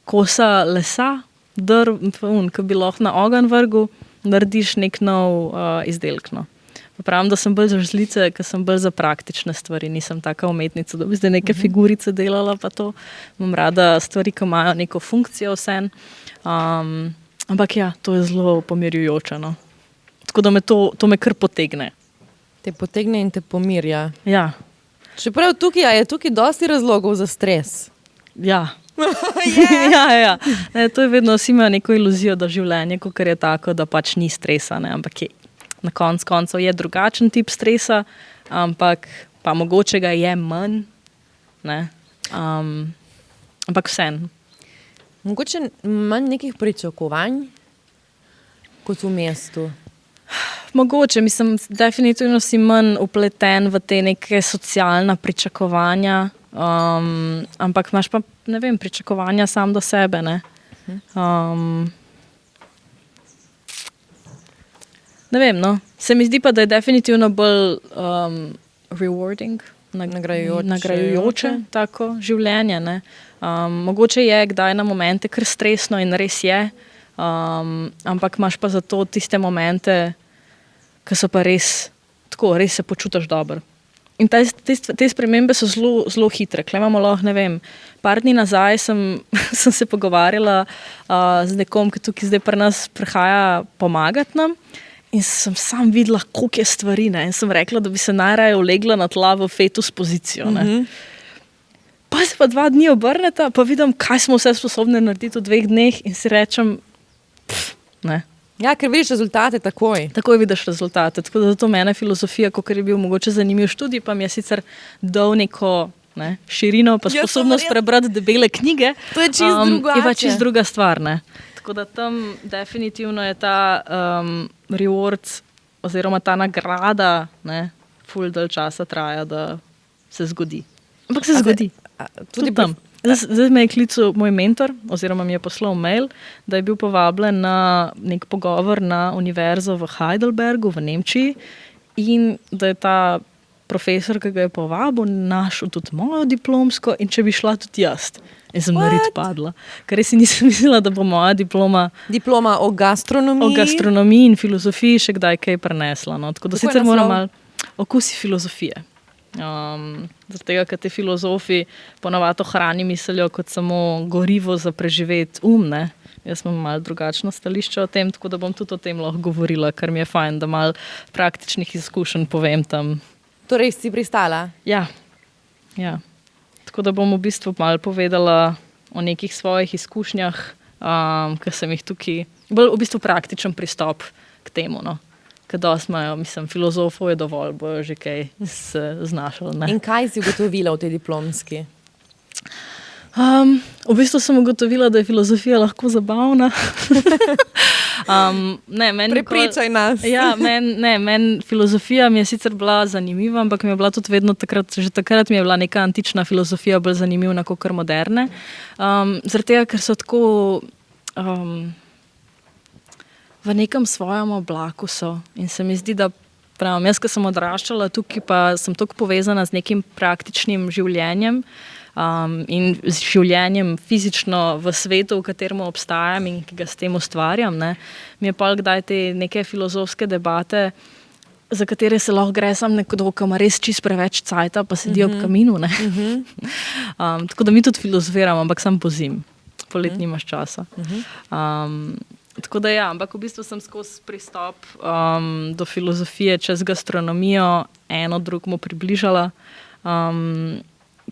A: kosa lesa, ki bi lahko na ogenj vrgel, narediš nek nov izdelek. No. Pravim, da sem bolj za žlice, ker sem bolj za praktične stvari. Nisem taka umetnica, da bi zdaj neke figurice delala, pa to. Imam rada stvari, ki imajo neko funkcijo vsem. Ampak ja, to je zelo pomirjujoče. No. Tako da to me kar potegne.
B: Te potegne in te pomirja.
A: Ja.
B: Čeprav je tukaj dosti razlogov za stres.
A: Ja. Ja. Ne, to je vedno, vsi imajo neko iluzijo, da življenje, kakor je tako, da pač ni stresa, ne, ampak je. Na koncu je drugačen tip stresa, ampak pa mogoče ga je manj. Ne? Ampak vseeno.
B: Mogoče manj nekih pričakovanj kot v mestu.
A: Mogoče, mislim, definitivno si manj upleten v te neke socialna pričakovanja, ampak imaš pa, ne vem, pričakovanja sam do sebe, ne. Ne vem, no. Se mi zdi pa, da je definitivno bolj rewarding, nagrajujoče tako življenje, ne. Mogoče je kdaj na momente kar stresno in res je, ampak imaš pa zato tiste momente, ki so pa res tako, res se počutiš dobro. In te spremembe so zelo hitre. Tule imamo lahko, ne vem, par dni nazaj sem se pogovarjala z nekom, ki tukaj zdaj pri nas prihaja pomagati nam, in sem sam videla, koliko je stvari, ne? In sem rekla, da bi se najraje ulegla na tla v fetus pozicijo. Ne? Pa se pa 2 dni obrneta, pa vidim, kaj smo vse sposobni narediti v 2 dneh in si rečem, ne.
B: Ja, ker vidiš rezultate takoj.
A: Takoj vidiš rezultate. Tako da zato mene filozofija, kakor je bil mogoče zanimiv študij, pa mi je sicer dal neko širino, pa sposobnost prebrati debele knjige.
B: To je čisto drugače.
A: Je pa čisto druga stvar, ne. Tako da tam definitivno je ta reward oziroma ta nagrada, ne, ful dalj časa traja, da se zgodi. Ampak se zgodi. Tudi tam. Zdaj me je klical moj mentor, oziroma mi je poslal mail, da je bil povabljen na nek pogovor na univerzo v Heidelbergu v Nemčiji in da je ta profesor, ki ga je povabil, našel tudi mojo diplomsko in če bi šla tudi jaz. In sem nared padla. Ker res si nisem mislila, da bo moja diploma
B: o gastronomiji.
A: O gastronomiji in filozofiji še kdaj kaj prenesla. No. Tako da sicer moram malo okusi filozofije. Zaradi tega, ker te filozofi ponavadi ohrani mislijo kot samo gorivo za preživeti ne. Jaz imam malo drugačno stališče o tem, tako da bom tudi o tem lahko govorila, ker mi je fajn, da malo praktičnih izkušenj povem tam.
B: Torej si pristala?
A: Ja. Tako da bom v bistvu malo povedala o nekih svojih izkušnjah, ker sem jih tukaj, bolj v bistvu praktičen pristop k temu, no. Ker dosti imajo, mislim, filozofov je dovolj, bojo že kaj se znašali. Ne?
B: In kaj si ugotovila v tej diplomski?
A: V bistvu sem ugotovila, da je filozofija lahko zabavna.
B: Prepričaj nas.
A: Ja, meni filozofija mi je sicer bila zanimiva, ampak mi je bila tudi vedno že takrat mi je bila neka antična filozofija bolj zanimiva kot moderne. Zaradi tega, ker so tako v nekem svojem oblaku so. In se mi zdi, da pravim, jaz, ki sem odraščala tukaj, pa sem toliko povezana z nekim praktičnim življenjem in z življenjem fizično v svetu, v katerem obstajam in ki ga s tem ustvarjam, ne, mi je pa kdaj te neke filozofske debate, za katere se lahko gre sam nekdo, ki ima res čist preveč cajta, pa sedi ob kaminu. Ne. Tako da mi tudi filozofiram, ampak sam pozim. Polet nimaš časa. Tako da ja, ampak v bistvu sem skozi pristop do filozofije čez gastronomijo eno drugmu približala,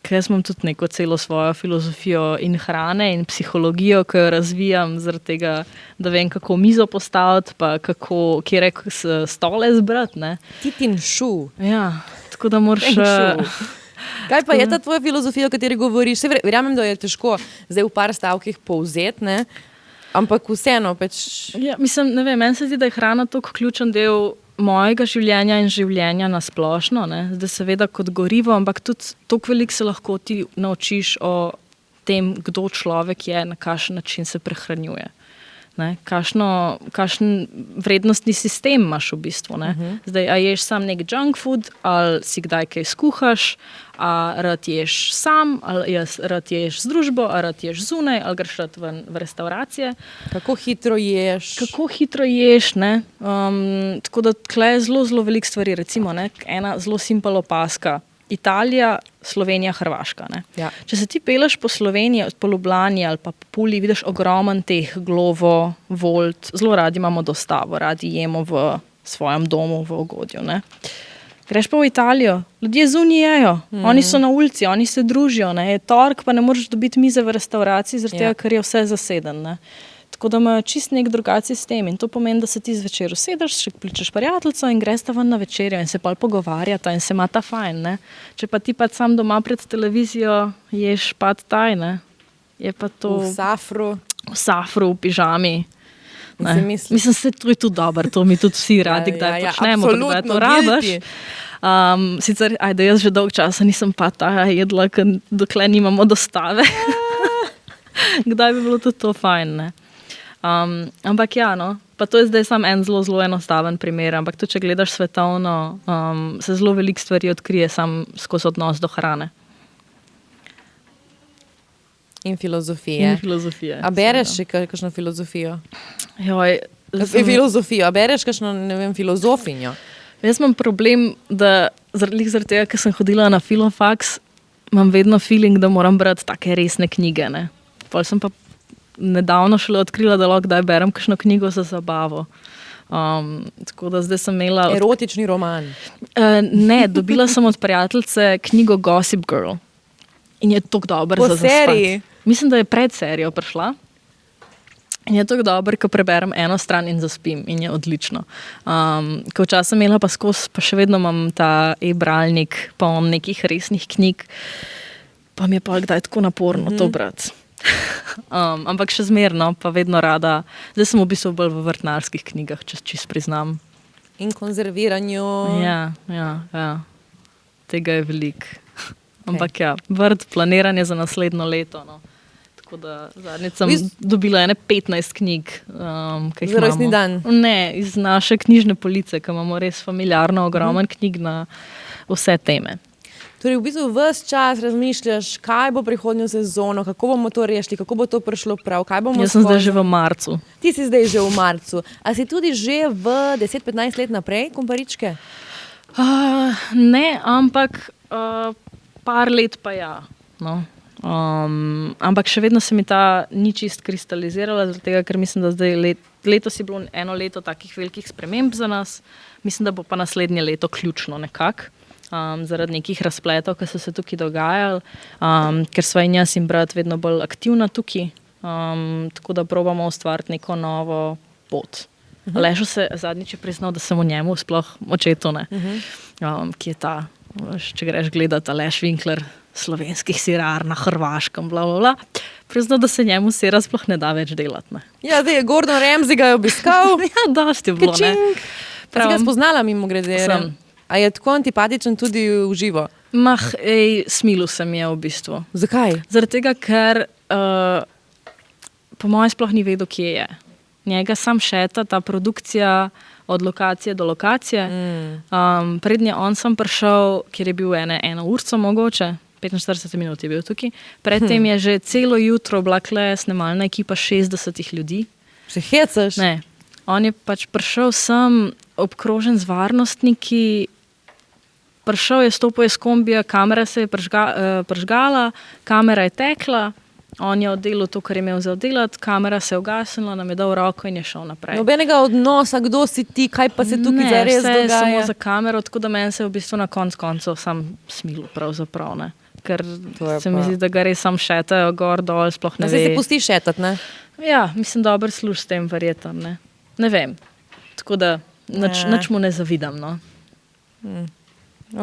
A: ker jaz imam tudi neko celo svojo filozofijo in hrane in psihologijo, ki jo razvijam zaradi tega, da vem, kako mizo postaviti, pa kje stole zbrati. Ne.
B: Titin šu.
A: Ja, tako da moraš...
B: Kaj pa je ta tvoja filozofija, o kateri govoriš? Verjamem, da je težko zdaj v par stavkih povzeti, ne? Ampak vseeno
A: Ja, mislim, ne vem, meni se zdi, da je hrana toliko ključen del mojega življenja in življenja na splošno, ne. Zdaj seveda kot gorivo, ampak tudi toliko veliko se lahko ti naučiš o tem, kdo človek je, na kakšen način se prehranjuje. Ne, kakšen vrednostni sistem imaš v bistvu. Ne? Zdaj, a ješ sam nek junk food, ali si kdaj kaj skuhaš, a rad ješ sam, ali rad ješ z družbo, a rad ješ zunaj, ali greš rad v restauracije.
B: Kako hitro
A: ješ, ne? Tako da tle je zelo veliko stvari. Recimo, ne? Ena zelo simpel opaska. Italija, Slovenija, Hrvaška. Ne?
B: Ja.
A: Če se ti peleš po Sloveniji, po Ljubljani ali pa po Puli, vidiš ogromen teh Glovo, Volt, zelo radi imamo dostavo, radi jemo v svojem domu, v ugodju. Ne? Greš pa v Italijo, ljudje zunaj jejo, oni so na ulici, oni se družijo, ne? Je torek, pa ne moreš dobiti mize v restavraciji, zaradi tega, ker je vse zaseden. Ne? Tako da imajo čist nek drugačen sistem in to pomeni, da se ti zvečer usedeš, še kličeš prijateljico in greš ven na večerjo in se pol pogovarjata in se imata fajn. Ne? Če pa ti pa sam doma pred televizijo ješ pad thai, ne? Je pa to...
B: V safru,
A: v pižami. Mislim, se to je tudi dobro, to mi tudi vsi radi, kdaj počnemo, kdaj to rabiš. Sicer, jaz že dolgo časa nisem pa ta jedla, dokler nimamo dostave. Kdaj bi bilo tudi to fajn, ne? Ampak pa to je zdaj samo en zelo enostaven primer, ampak tudi, če gledaš svetovno, se zelo veliko stvari odkrije sam skozi odnos do hrane.
B: In filozofije. A bereš še kakšno filozofijo? Filozofijo, a bereš kakšno, ne vem, filozofinjo?
A: Jaz imam problem, da zaradi tega, ker sem hodila na filofaks, imam vedno feeling, da moram brati take resne knjige, ne. Pol sem pa nedavno šele odkrila, da lahko kdaj berem kakšno knjigo za zabavo. Tako da zdaj sem imela...
B: Erotični roman?
A: Ne, dobila sem od prijateljice knjigo Gossip Girl. In je tako dobro za zaspati.
B: Po seriji?
A: Mislim, da je pred serijo prišla. In je tako dobro, ko preberem eno stran in zaspim. In je odlično. Ko včasih imela pa skozi, pa še vedno imam ta e-bralnik, pa imam nekih resnih knjig, pa mi je pa kdaj tako naporno to brati. Ampak še zmerno, pa vedno rada. Zdaj sem v bistvu bolj v vrtnarskih knjigah, če priznam.
B: In konzerviranju.
A: Ja. Tega je veliko. Ampak vrt, planiranje za naslednjo leto. No. Tako da zadnjič sem dobila 15 knjig.
B: Za rojstni dan?
A: Ne, iz naše knjižne police, ki imamo res familiarno ogromen knjig na vse teme.
B: Torej, v bistvu ves čas razmišljaš, kaj bo prihodnjo sezono, kako bomo to rešili, kako bo to prišlo prav, kaj bomo
A: Jaz sem zdaj že v marcu.
B: Ti si zdaj že v marcu. A si tudi že v 10-15 let naprej, kumparičke?
A: Ne, ampak par let pa ja. No. Ampak še vedno se mi ta ni čist kristalizirala, zaradi tega, ker mislim, da zdaj letos je bilo eno leto takih velikih sprememb za nas. Mislim, da bo pa naslednje leto ključno nekako. Zaradi nekih razpletov, ki so se tukaj dogajali, ker sva in jaz in brat vedno bolj aktivna tukaj, tako da probamo ustvariti neko novo pot. Aleš se zadnjič je priznal, da sem v njemu sploh očetu, ne. Ki je ta, če greš gledati, Aleš Winkler, slovenskih sirar na Hrvaškem, blablabla. Priznal, da se njemu sira sploh ne da več delati, ne.
B: Ja, zdaj je Gordon Ramsay ga je obiskal.
A: Ja, dosti je bilo, ne.
B: Si ga spoznala mimogrede?
A: Sem.
B: A je tako antipatičen tudi v živo?
A: Smilu se mi je v bistvu.
B: Zakaj?
A: Zaradi tega, ker po mojem sploh ni vedel, kje je. Njega sam šeta, ta produkcija od lokacije do lokacije. Prednje on sem prišel, kjer je bil eno urco mogoče, 45 minut je bil tukaj. Predtem je že celo jutro bila snemalna ekipa 60 ljudi.
B: Se hecaš?
A: Ne. On je pač prišel sem obkrožen z varnostniki, prišel je, stopil je z kombija, kamera se je prižgala, kamera je tekla, on je oddelal to, kar je imel za oddelati, kamera se je ugasnila, nam je dal roko in je šel naprej. Nobenega
B: odnosa, kdo si ti, kaj pa se tukaj zares dogaja?
A: Ne, vse samo za kamero, tako da meni se je v bistvu na koncu sam smil pravzaprav, ne. Ker se mi zdi, da ga res sam šetajo gor, dol, sploh ne ve.
B: Se pusti šetat, ne?
A: Ja, mislim, dober služ s tem verjetam, ne. Ne vem. Tako da nič mu ne zavidam, no.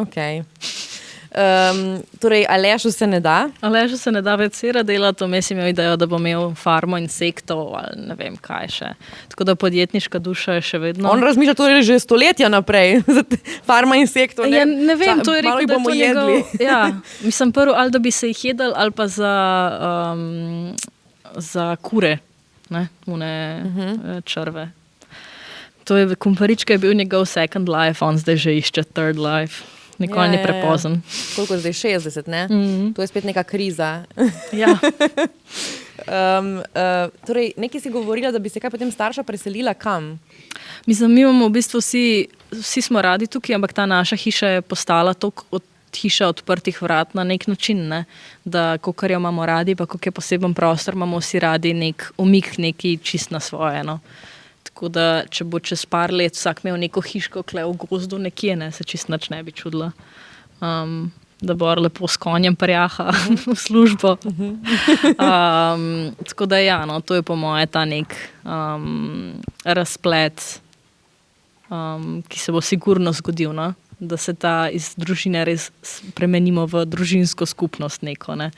B: Ok. Torej, Alešu se ne da?
A: Alešu se ne da več sira delati, vmes imel idejo, da bo imel farmo insektov ali ne vem kaj še. Tako da podjetniška duša je še vedno.
B: On razmišlja torej že stoletja naprej. Farma insektov.
A: Ja, ne vem, to je rekel, da je to njegov. Ja, mislim prvo, ali da bi se jih jedel, ali pa za kure, ne, črve. To je, kumparička je bil njegov second life, on zdaj že išče third life. Nikoli ni prepozen.
B: Koliko zdaj? 60, ne? To je spet neka kriza.
A: Ja.
B: Torej, nekaj si govorila, da bi se kaj potem starša preselila kam?
A: Mislim, mi imamo v bistvu vsi smo radi tukaj, ampak ta naša hiša je postala toliko hiša odprtih vrat na nek način, ne? Da kakor jo imamo radi, pa kak je poseben prostor, imamo vsi radi nek umik, neki čist na svoje, no. Tako da, če bo čez par let vsak imel neko hiško kle v gozdu nekje, ne, se čist nič ne bi čudila. Da bo lepo s konjem prjaha v službo. Tako da ja, no, to je po moje ta nek razplet, ki se bo sigurno zgodil, no? Da se ta iz družine res premenimo v družinsko skupnost neko, ne?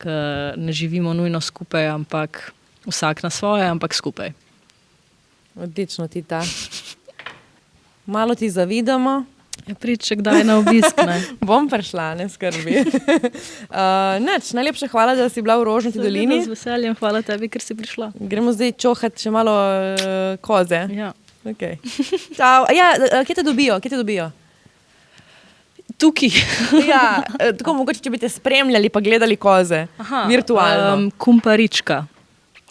A: Ker ne živimo nujno skupaj, ampak vsak na svoje, ampak skupaj.
B: Odlično, Tita. Malo ti zavidamo.
A: Ja, priče kdaj na obisk, ne?
B: Bom prišla, ne skrbi. Najlepša hvala, da si bila v Rožnati dolini.
A: Z veseljem, hvala tebi, ker si prišla.
B: Gremo zdaj čohati še malo koze.
A: Ja.
B: Okay. Čau. Kje te dobijo?
A: Tukaj.
B: Ja, tako mogoče, če bi te spremljali pa gledali koze. Virtualno.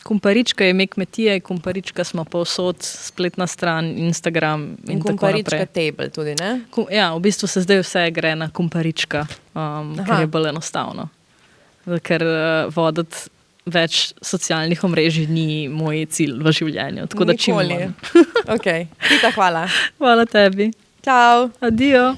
A: Kumparička je ime kmetije, Kumparička smo povsod, spletna stran, Instagram in tako naprej.
B: Kumparička table tudi, ne?
A: Ja, v bistvu se zdaj vse gre na Kumparička, ker je bolj enostavno. Ker voditi več socialnih omrežij ni moj cilj v življenju, tako da čim manj.
B: Ok, Tita, hvala.
A: Hvala tebi.
B: Čau.
A: Adijo.